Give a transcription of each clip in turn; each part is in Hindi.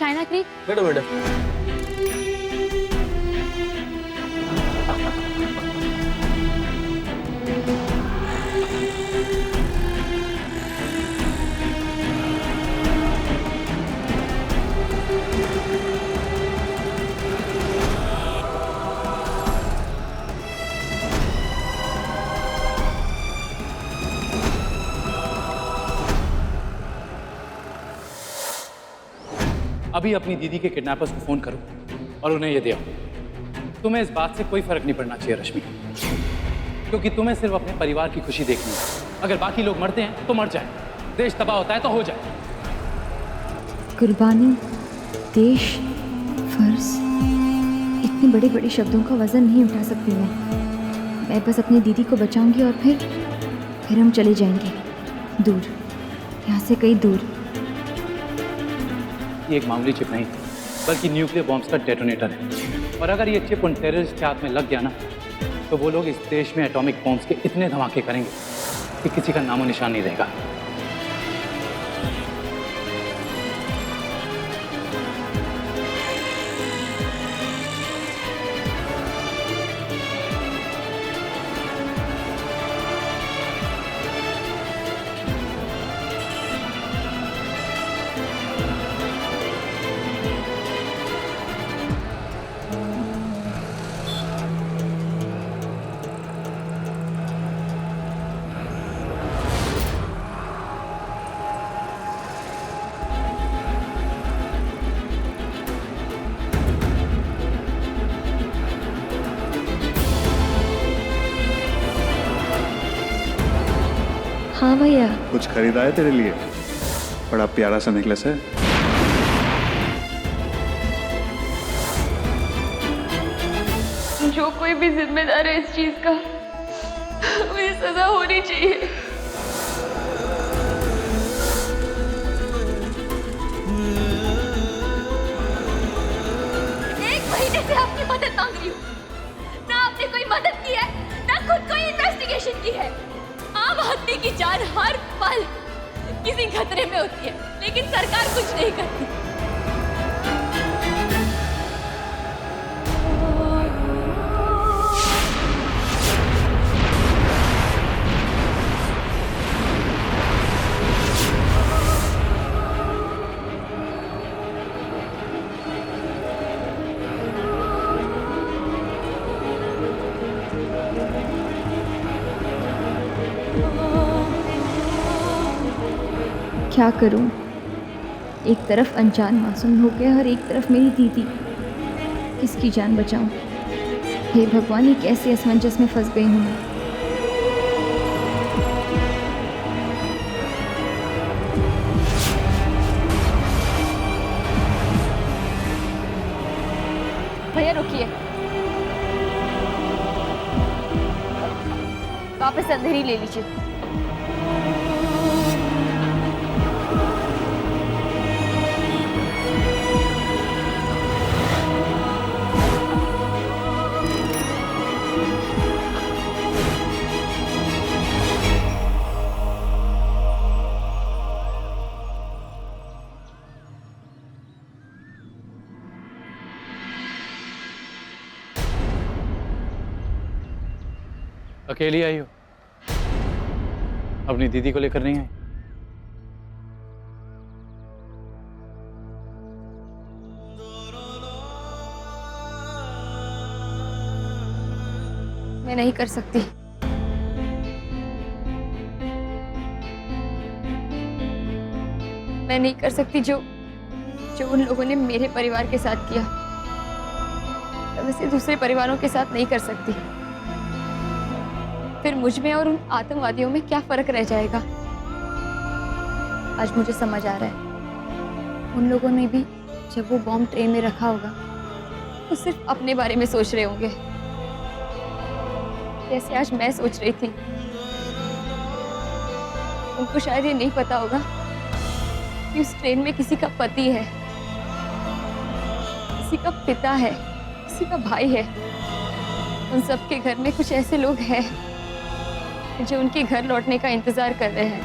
China creek. बैठो बैठो। अभी अपनी दीदी के किडनैपर्स को फोन करो और उन्हें ये दे आओ। तुम्हें इस बात से कोई फर्क नहीं पड़ना चाहिए रश्मि, क्योंकि तुम्हें सिर्फ अपने परिवार की खुशी देखनी है। अगर बाकी लोग मरते हैं तो मर जाए, देश तबाह होता है तो हो जाए। कुर्बानी, देश, फर्ज, इतने बड़े बड़े शब्दों का वजन नहीं उठा सकती मैं बस अपनी दीदी को बचाऊंगी और फिर हम चले जाएंगे दूर, यहाँ से कहीं दूर। ये एक मामूली चिप नहीं बल्कि न्यूक्लियर बॉम्ब्स का डेटोनेटर है, और अगर ये चिप उन टेररिस्ट के हाथ में लग गया ना तो वो लोग इस देश में एटॉमिक बॉम्ब्स के इतने धमाके करेंगे कि किसी का नामो निशान नहीं रहेगा। हाँ भैया। कुछ खरीदा है तेरे लिए? बड़ा प्यारा सा नेकलेस है। जो कोई भी जिम्मेदार है इस चीज का, मुझे सजा होनी चाहिए। एक महीने से आपकी मदद मांग रही हूँ, ना आपने कोई मदद की है ना खुद कोई इन्वेस्टिगेशन की है। आम आदमी की जान हर पल किसी खतरे में होती है, लेकिन सरकार कुछ नहीं करती। क्या करूं? एक तरफ अनजान मासूम हो गया और एक तरफ मेरी दीदी। किसकी जान बचाऊं? हे भगवान, ये कैसे असमंजस में फंस गई हूं मैं। भैया रुकिए, वापस अंधेरी ले लीजिए। अकेली आई हो? अपनी दीदी को लेकर नहीं आई? मैं नहीं कर सकती। मैं नहीं कर सकती जो उन लोगों ने मेरे परिवार के साथ किया, मैं वैसे दूसरे परिवारों के साथ नहीं कर सकती। फिर मुझ में और उन आतंकवादियों में क्या फर्क रह जाएगा? आज मुझे समझ आ रहा है, उन लोगों ने भी जब वो बॉम्ब ट्रेन में रखा होगा तो सिर्फ अपने बारे में सोच रहे होंगे, जैसे आज मैं सोच रही थी। उनको शायद ये नहीं पता होगा कि उस ट्रेन में किसी का पति है, किसी का पिता है, किसी का भाई है। उन सबके घर में कुछ ऐसे लोग हैं जो उनके घर लौटने का इंतजार कर रहे हैं।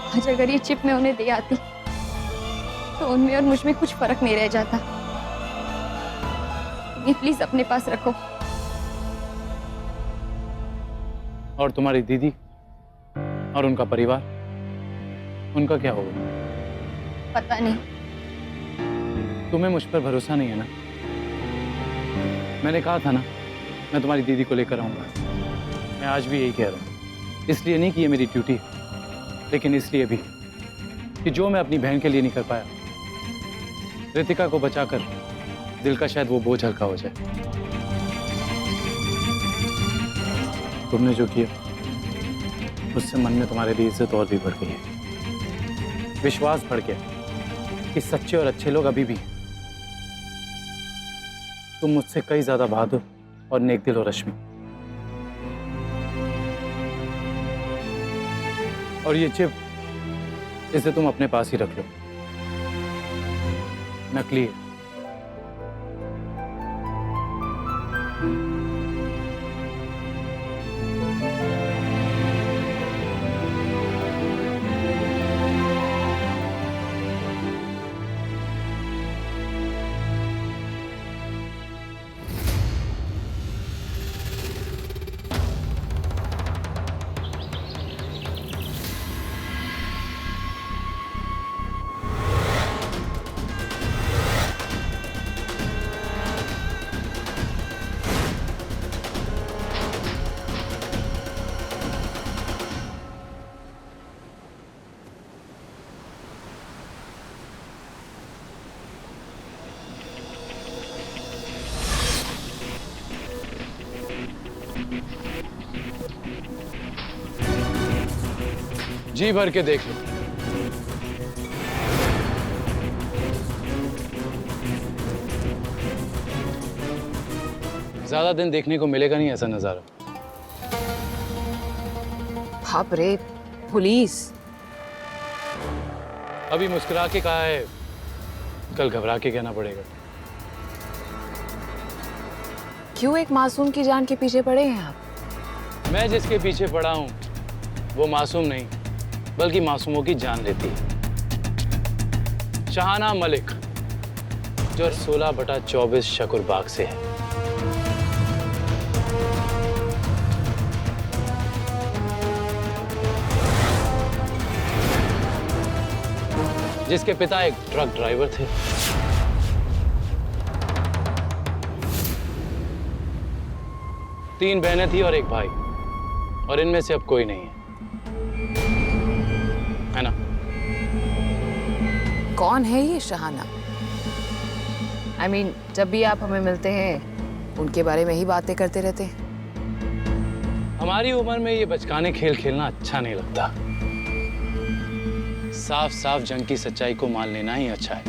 आज अगर ये चिप मैं उन्हें दे आती तो उनमें और मुझ में कुछ फर्क नहीं रह जाता। ये प्लीज अपने पास रखो। और तुम्हारी दीदी और उनका परिवार, उनका क्या होगा? पता नहीं। तुम्हें मुझ पर भरोसा नहीं है ना? मैंने कहा था ना, मैं तुम्हारी दीदी को लेकर आऊंगा। मैं आज भी यही कह रहा हूँ। इसलिए नहीं कि ये मेरी ड्यूटी है, लेकिन इसलिए भी कि जो मैं अपनी बहन के लिए नहीं कर पाया, रितिका को बचाकर दिल का शायद वो बोझ हल्का हो जाए। तुमने जो किया उससे मन में तुम्हारे लिए इज्जत और भी बढ़ गई है, विश्वास बढ़ गया कि सच्चे और अच्छे लोग अभी भी हैं। तुम मुझसे कई ज्यादा बहादुर और नेक दिल हो रश्मि। और ये चिप, इसे तुम अपने पास ही रख लो। नकली है। जी भर के देख लो। ज्यादा दिन देखने को मिलेगा नहीं ऐसा नजारा। बाप रे, पुलिस! अभी मुस्कुरा के कहा है, कल घबरा के कहना पड़ेगा। क्यों एक मासूम की जान के पीछे पड़े हैं आप? मैं जिसके पीछे पड़ा हूं वो मासूम नहीं, बल्कि मासूमों की जान लेती है। शाहाना मलिक, जो 16/24 शकुरबाग से है। जिसके पिता एक ट्रक ड्राइवर थे। तीन बहनें थी और एक भाई, और इनमें से अब कोई नहीं है ना? कौन है ये शाहाना? I mean, जब भी आप हमें मिलते हैं उनके बारे में ही बातें करते रहते हैं। हमारी उम्र में ये बचकाने खेल खेलना अच्छा नहीं लगता। साफ साफ जंग की सच्चाई को मान लेना ही अच्छा है।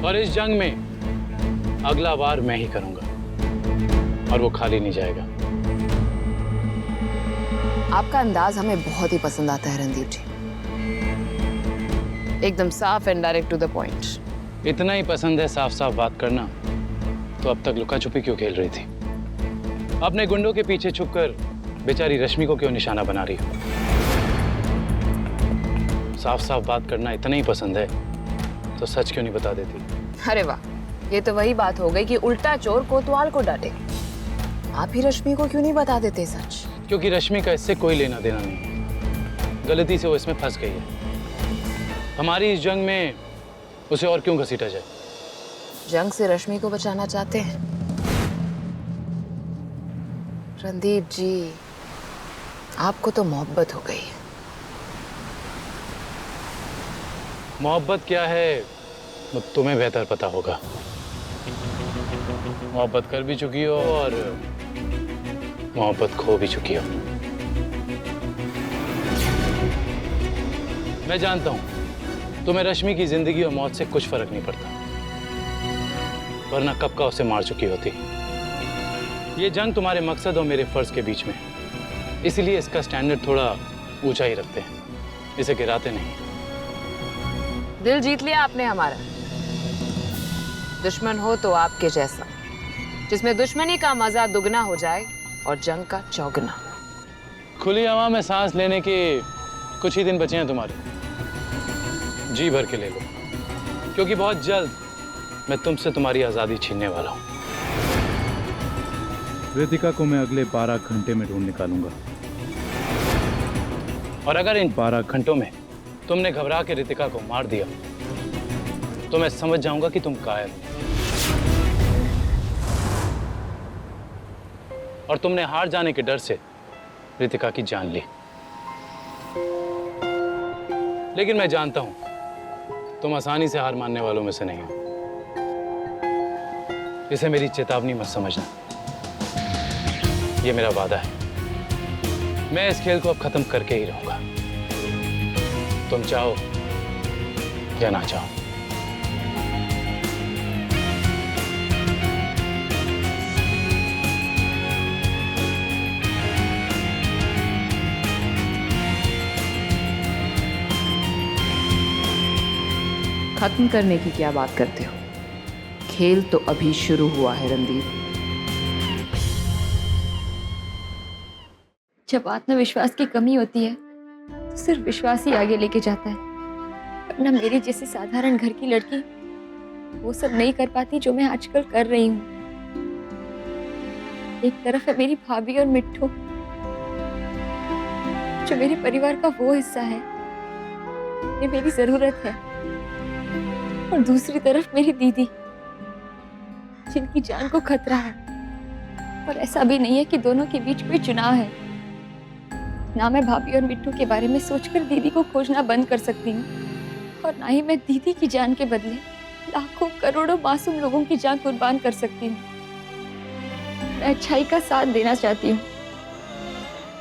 और इस जंग में अगला वार मैं ही करूंगा, और वो खाली नहीं जाएगा। आपका अंदाज हमें बहुत ही पसंद आता है रणदीप जी। एकदम साफ and direct to the point. इतना ही पसंद है साफ साफ बात करना, तो अब तक लुका छुपी क्यों खेल रही थी? अपने गुंडों के पीछे छुपकर बेचारी रश्मि को क्यों निशाना बना रही हो? साफ साफ बात करना इतना ही पसंद है तो सच क्यों नहीं बता देती? अरे वाह, ये तो वही बात हो गई कि उल्टा चोर कोतवाल को डांटे। आप ही रश्मि को क्यों नहीं बता देते सच? क्योंकि रश्मि का इससे कोई लेना देना नहीं है। गलती से वो इसमें फंस गई है। हमारी इस जंग में उसे और क्यों घसीटा जाए? जंग से रश्मि को बचाना चाहते हैं? रणदीप जी, आपको तो मोहब्बत हो गई। मोहब्बत क्या है वो तुम्हें बेहतर पता होगा। मोहब्बत कर भी चुकी हो और मोहब्बत खो भी चुकी हो। मैं जानता हूं तुम्हें रश्मि की जिंदगी और मौत से कुछ फर्क नहीं पड़ता, वरना कब का उसे मार चुकी होती। ये जंग तुम्हारे मकसद और मेरे फर्ज के बीच में है, इसलिए इसका स्टैंडर्ड थोड़ा ऊंचा ही रखते हैं, इसे गिराते नहीं। दिल जीत लिया आपने हमारा। दुश्मन हो तो आपके जैसा, जिसमें दुश्मनी का मजा दुगना हो जाए और जंग का चौगुना। खुली हवा में सांस लेने के कुछ ही दिन बचे हैं तुम्हारे। जी भर के ले लो, क्योंकि बहुत जल्द मैं तुमसे तुम्हारी आजादी छीनने वाला हूं। रितिका को मैं अगले 12 घंटे में ढूंढ निकालूंगा। और अगर इन 12 घंटों में तुमने घबरा के रितिका को मार दिया तो मैं समझ जाऊंगा कि तुम कायर हो और तुमने हार जाने के डर से रितिका की जान ली। लेकिन मैं जानता हूं तुम आसानी से हार मानने वालों में से नहीं हो। इसे मेरी चेतावनी मत समझना, ये मेरा वादा है। मैं इस खेल को अब खत्म करके ही रहूंगा, तुम चाहो या ना चाहो। खत्म करने की क्या बात करते हो? खेल तो अभी शुरू हुआ है रणदीप। जब आत्मविश्वास की कमी होती है तो सिर्फ विश्वास ही आगे लेके जाता है, वरना मेरी जैसी साधारण घर की लड़की वो सब नहीं कर पाती जो मैं आजकल कर रही हूँ। एक तरफ है मेरी भाभी और मिट्ठू, जो मेरे परिवार का वो हिस्सा है ये मेरी जरूरत है, और दूसरी तरफ मेरी दीदी जिनकी जान को खतरा है। और ऐसा भी नहीं है कि दोनों के बीच कोई चुनाव है। ना मैं भाभी और मिट्टू के बारे में सोचकर दीदी को खोजना बंद कर सकती हूँ, और ना ही मैं दीदी की जान के बदले लाखों करोड़ों मासूम लोगों की जान कुर्बान कर सकती हूँ। मैं अच्छाई का साथ देना चाहती हूँ,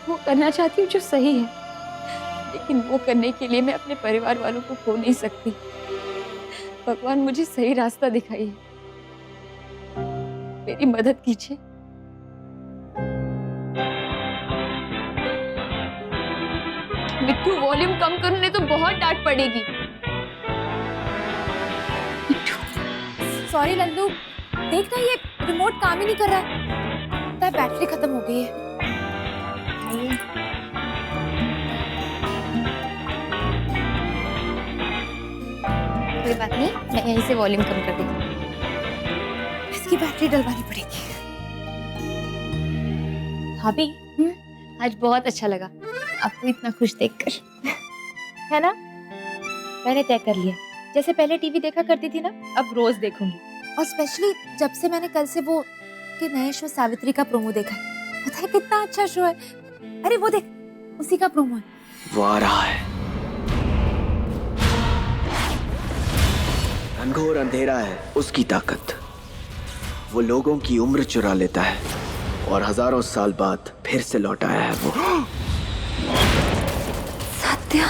वो करना चाहती हूँ जो सही है, लेकिन वो करने के लिए मैं अपने परिवार वालों को खो नहीं सकती। भगवान मुझे सही रास्ता दिखाइए, मेरी मदद कीजिए। मिट्टू वॉल्यूम कम करो नहीं तो बहुत डांट पड़ेगी। सॉरी लल्लू, देख ना ये रिमोट काम ही नहीं कर रहा है, लगता है बैटरी खत्म हो गई है। कोई बात नहीं, मैं यहीं से वॉल्यूम कम कर दूंगी। इसकी बैटरी डलवानी पड़ेगी। भाभी, आज बहुत अच्छा लगा आपको इतना खुश देखकर। है ना, मैंने तय कर लिया, जैसे पहले टीवी देखा करती थी ना, अब रोज देखूंगी। और स्पेशली जब से मैंने कल से वो के नए शो सावित्री का प्रोमो देखा है, पता है कितना अच्छा शो है। अरे वो देख, उसी का प्रोमो है। वो आ रहा है। घनघोर अंधेरा है उसकी ताकत। वो लोगों की उम्र चुरा लेता है और हजारों साल बाद फिर से लौट आया है वो। सत्या,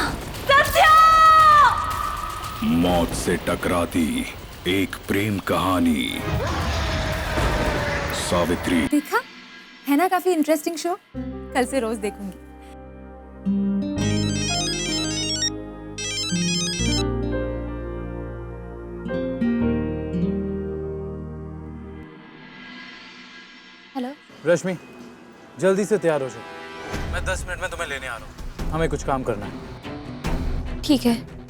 मौत से टकराती एक प्रेम कहानी, सावित्री। देखा है ना, काफी इंटरेस्टिंग शो। कल से रोज देखूंगी। हेलो रश्मि, जल्दी से तैयार हो जाओ, मैं 10 मिनट में तुम्हें लेने आ रहा हूँ। हमें कुछ काम करना है। ठीक है।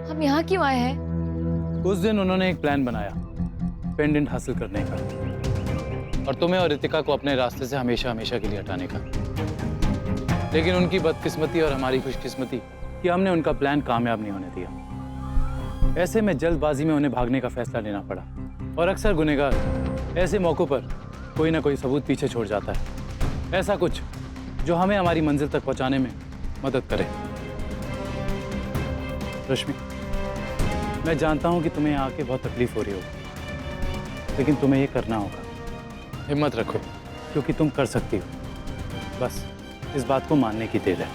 हम यहाँ क्यों आए हैं? उस दिन उन्होंने एक प्लान बनाया पेंडेंट हासिल करने का, और तुम्हें और रितिका को अपने रास्ते से हमेशा हमेशा के लिए हटाने का। लेकिन उनकी बदकिस्मती और हमारी खुशकिस्मती कि हमने उनका प्लान कामयाब नहीं होने दिया। ऐसे में जल्दबाजी में उन्हें भागने का फैसला लेना पड़ा, और अक्सर गुनहगार ऐसे मौकों पर कोई ना कोई सबूत पीछे छोड़ जाता है, ऐसा कुछ जो हमें हमारी मंजिल तक पहुंचाने में मदद करे। रश्मि, मैं जानता हूं कि तुम्हें यहाँ आके बहुत तकलीफ हो रही होगी, लेकिन तुम्हें ये करना होगा। हिम्मत रखो, क्योंकि तुम कर सकती हो। बस इस बात को मानने की देर है।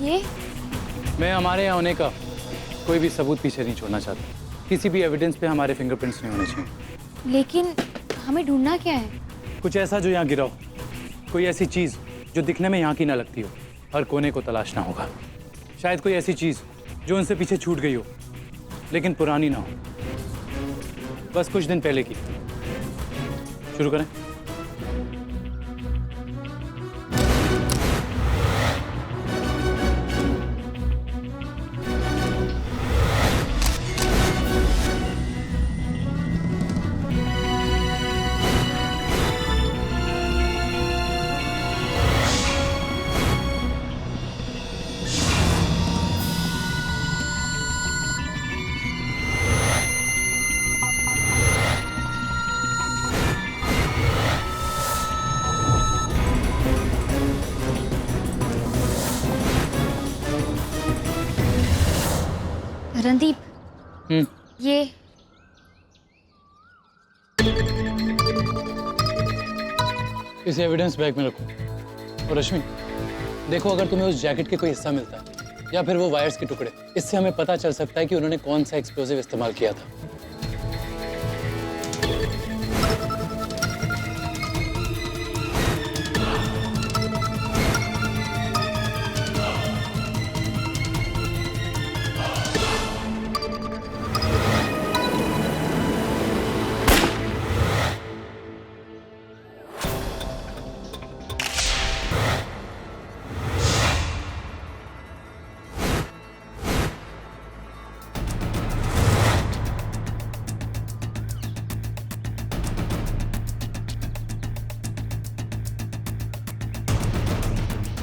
ये मैं हमारे यहाँ होने का कोई भी सबूत पीछे नहीं छोड़ना चाहता। किसी भी एविडेंस पे हमारे फिंगरप्रिंट्स नहीं होने चाहिए। लेकिन हमें ढूंढना क्या है? कुछ ऐसा जो यहाँ गिरा हो, कोई ऐसी चीज जो दिखने में यहाँ की ना लगती हो। हर कोने को तलाशना होगा। शायद कोई ऐसी चीज जो उनसे पीछे छूट गई हो, लेकिन पुरानी ना हो, बस कुछ दिन पहले की। शुरू करें? रणदीप, ये इसे एविडेंस बैग में रखो। और रश्मि, देखो अगर तुम्हें उस जैकेट के कोई हिस्सा मिलता है या फिर वो वायर्स के टुकड़े, इससे हमें पता चल सकता है कि उन्होंने कौन सा एक्सप्लोजिव इस्तेमाल किया था।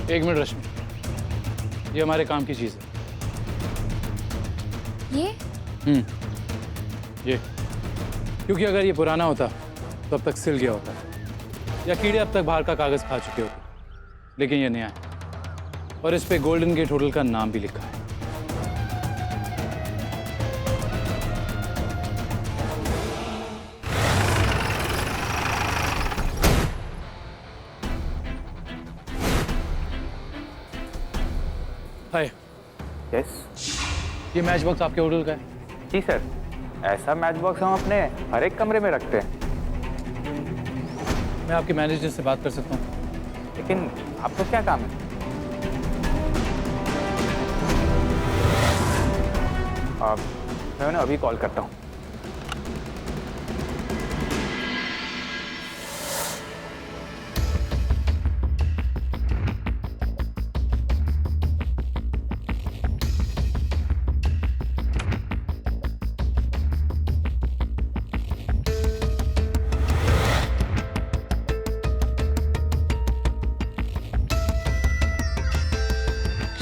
एक मिनट रश्मि, ये हमारे काम की चीज है। ये क्योंकि अगर ये पुराना होता तो अब तक सिल गया होता, या कीड़े अब तक बाहर का कागज खा चुके होते। लेकिन ये नया है और इस पे गोल्डन गेट होटल का नाम भी लिखा है। हाय। यस ये मैच बॉक्स आपके होटल का है? जी सर, ऐसा मैच बॉक्स हम अपने हर एक कमरे में रखते हैं। मैं आपके मैनेजर से बात कर सकता हूँ? लेकिन आपको क्या काम है? मैं उन्हें अभी कॉल करता हूँ।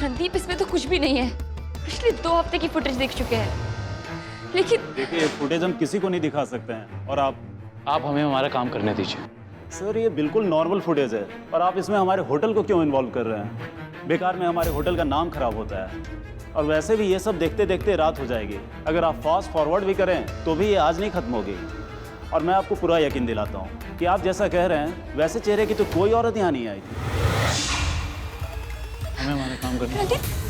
रणदीप, इसमें तो कुछ भी नहीं है। पिछले 2 हफ्ते की फुटेज देख चुके हैं। लेकिन देखिए, फुटेज हम किसी को नहीं दिखा सकते हैं। और आप हमें हमारा काम करने दीजिए। सर, ये बिल्कुल नॉर्मल फुटेज है और आप इसमें हमारे होटल को क्यों इन्वॉल्व कर रहे हैं? बेकार में हमारे होटल का नाम खराब होता है। और वैसे भी ये सब देखते देखते रात हो जाएगी। अगर आप फास्ट फॉरवर्ड भी करें तो भी ये आज नहीं खत्म होगी। और मैं आपको पूरा यकीन दिलाता हूँ कि आप जैसा कह रहे हैं वैसे चेहरे की तो कोई औरत यहाँ नहीं आई थी। हमें हमारा काम करना है।